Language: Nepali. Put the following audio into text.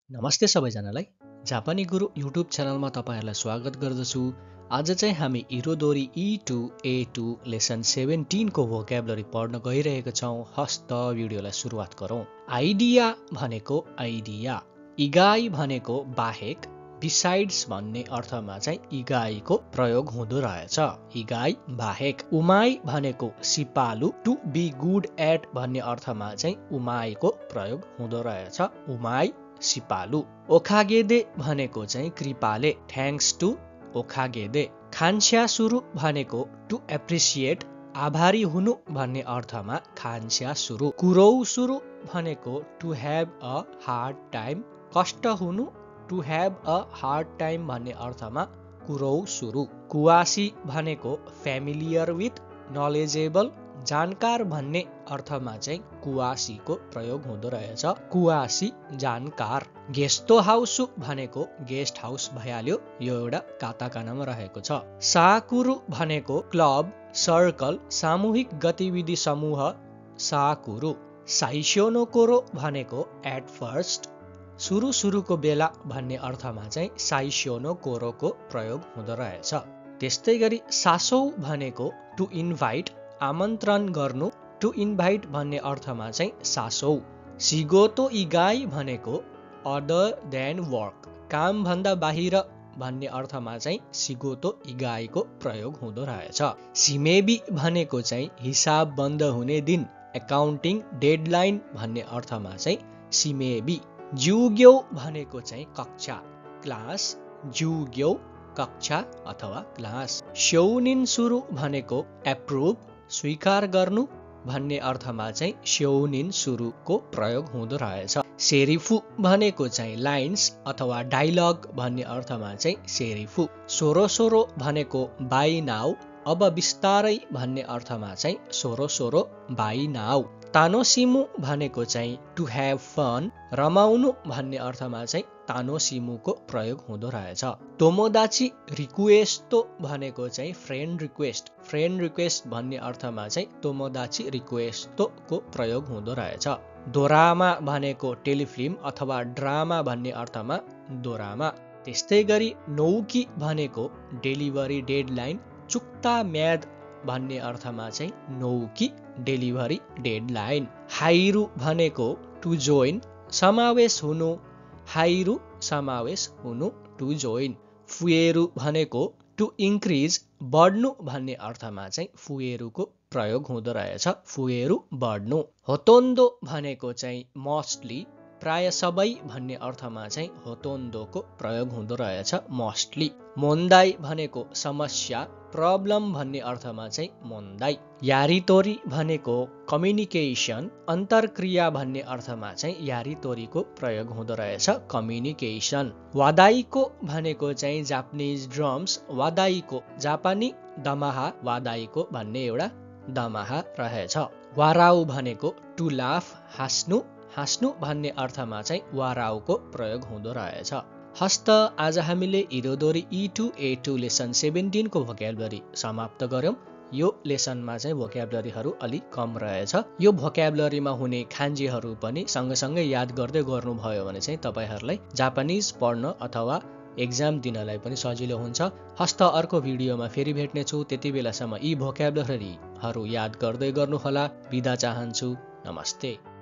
नमस्ते सबैजनालाई। जापानी गुरु युट्युब च्यानलमा तपाईहरुलाई स्वागत गर्दछु। आज चाहिँ हामी इरोदोरी E2 A2 लेसन 17 को भोक्याबुलरी पढ्न गइरहेका छौं। हस्त भिडियोलाई सुरुवात गरौं। आइडिया भनेको आइडिया, इगाई भनेको बाहेक, बिसाइड्स भन्ने अर्थमा चाहिँ इगाईको प्रयोग हुँदो रहेछ। इगाई बाहेक। उमाई भनेको सिपालु, टु बी गुड एट भन्ने अर्थमा चाहिँ उमाईको प्रयोग हुँदो रहेछ। उमाई सिपालु। ओखागेदे भनेको चाहिँ कृपाले, थ्याङ्क्स टु ओखागेदे। खान्स्यासुरु भनेको टु एप्रिसिएट, आभारी हुनु भन्ने अर्थमा खान्स्यासुरु। कुरौसुरु भनेको to have a hard time, कष्ट हुनु, to have a hard time भन्ने अर्थमा कुरौसुरु। कुवासी भनेको फ्यामिलियर विथ, नलेजेबल, जानकार भन्ने अर्थमा चाहिँ कुवासीको प्रयोग हुँदो रहेछ। कुवासी जानकार। गेस्तो हाउसु भनेको गेस्ट हाउस भइहाल्यो, यो एउटा काताकानामा रहेको छ। साकुरु भनेको क्लब, सर्कल, सामूहिक गतिविधि समूह, साकुरु। साइस्योनोकोरो भनेको एट फर्स्ट, सुरुको बेला भन्ने अर्थमा चाहिँ साइस्योनोकोरोको प्रयोग हुँदो रहेछ। त्यस्तै गरी सासौ भनेको टु इन्भाइट, आमन्त्रण गर्नु, टु इन्भाइट भन्ने अर्थमा चाहिँ सासौ। सिगोतो इगाई भनेको अदर देन वर्क, काम भन्दा बाहिर भन्ने अर्थमा चाहिँ सिगोतो इगाईको प्रयोग हुँदो रहेछ। सिमेबी भनेको चाहिँ हिसाब बन्द हुने दिन, एकाउन्टिङ डेडलाइन भन्ने अर्थमा चाहिँ सिमेबी। जुग्यौ भनेको चाहिँ कक्षा, क्लास, जुग्यौ कक्षा अथवा क्लास। स्यौनिन्सुरु भनेको एप्रुभ, स्वीकार गर्नु भन्ने अर्थमा चाहिँ स्यौनिन्सुरुको प्रयोग हुँदो रहेछ। सेरिफु भनेको चाहिँ लाइन्स अथवा डायलग भन्ने अर्थमा चाहिँ सेरिफु। सोरोसोरो भनेको बाई नाउ, अब बिस्तारै भन्ने अर्थमा चाहिँ सोरोसोरो बाई नाउ। तानोसिमु भनेको चाहिँ टु हेभ फन, रमाउनु भन्ने अर्थमा चाहिँ तानोसिमुको प्रयोग हुँदो रहेछ। तोमोदाची रिक्वेस्टो भनेको चाहिँ फ्रेन्ड रिक्वेस्ट, फ्रेन्ड रिक्वेस्ट भन्ने अर्थमा चाहिँ तोमोदाची रिक्वेस्टोको प्रयोग हुँदो रहेछ। दोरामा भनेको टेलिफिल्म अथवा ड्रामा भन्ने अर्थमा दोरामा। त्यस्तै गरी नौकी भनेको डेलिभरी डेडलाइन, चुक्ता म्याद भन्ने अर्थमा चाहिँ नौकी डेलिभरी डेडलाइन। हाइरु भनेको टु जोइन, समावेश हुनु, हाइरु समावेश हुनु, टु जोइन। फुएरु भनेको टु इन्क्रिज, बढ्नु भन्ने अर्थमा चाहिँ फुएरुको प्रयोग हुँदो रहेछ। फुएरु बढ्नु। होतोन्दो भनेको चाहिँ मोस्टली, प्राय सबै भन्ने अर्थमा चाहिँ होतोन्दोको प्रयोग हुँदो रहेछ, मोस्टली। मोन्दाई भनेको समस्या, प्रब्लम भन्ने अर्थमा चाहिँ मोन्दाई। यारितोरी भनेको कम्युनिकेसन, अन्तरक्रिया भन्ने अर्थमा चाहिँ यारितोरीको प्रयोग हुँदो रहेछ, कम्युनिकेसन। वादाइको भनेको चाहिँ जापानिज ड्रम्स, वादाइको जापानी दमाहा, वादाइको भन्ने एउटा दमाहा रहेछ। वाराउ भनेको टु लाफ, हाँस्नु, हाँस्नु भन्ने अर्थमा चाहिँ वाराउको प्रयोग हुँदो रहेछ। हस्त आज हामीले इरोदोरी E2 A2 लेसन 17 को भोक्याबुलरी समाप्त गर्यौं। यो लेसनमा चाहिँ भोक्याबुलरीहरू अलि कम रहेछ। यो भोक्याबुलरीमा हुने खान्जीहरू पनि सँगसँगै याद गर्दै गर्नुभयो भने चाहिँ तपाईहरुलाई जापानिज पढ्न अथवा एक्जाम दिनलाई पनि सजिलो हुन्छ। हस्त अर्को भिडियोमा फेरि भेट्ने छु, त्यति बेलासम्म यी भोक्याबुलरीहरू याद गर्दै गर्नुहोला। बिदा चाहन्छु। नमस्ते।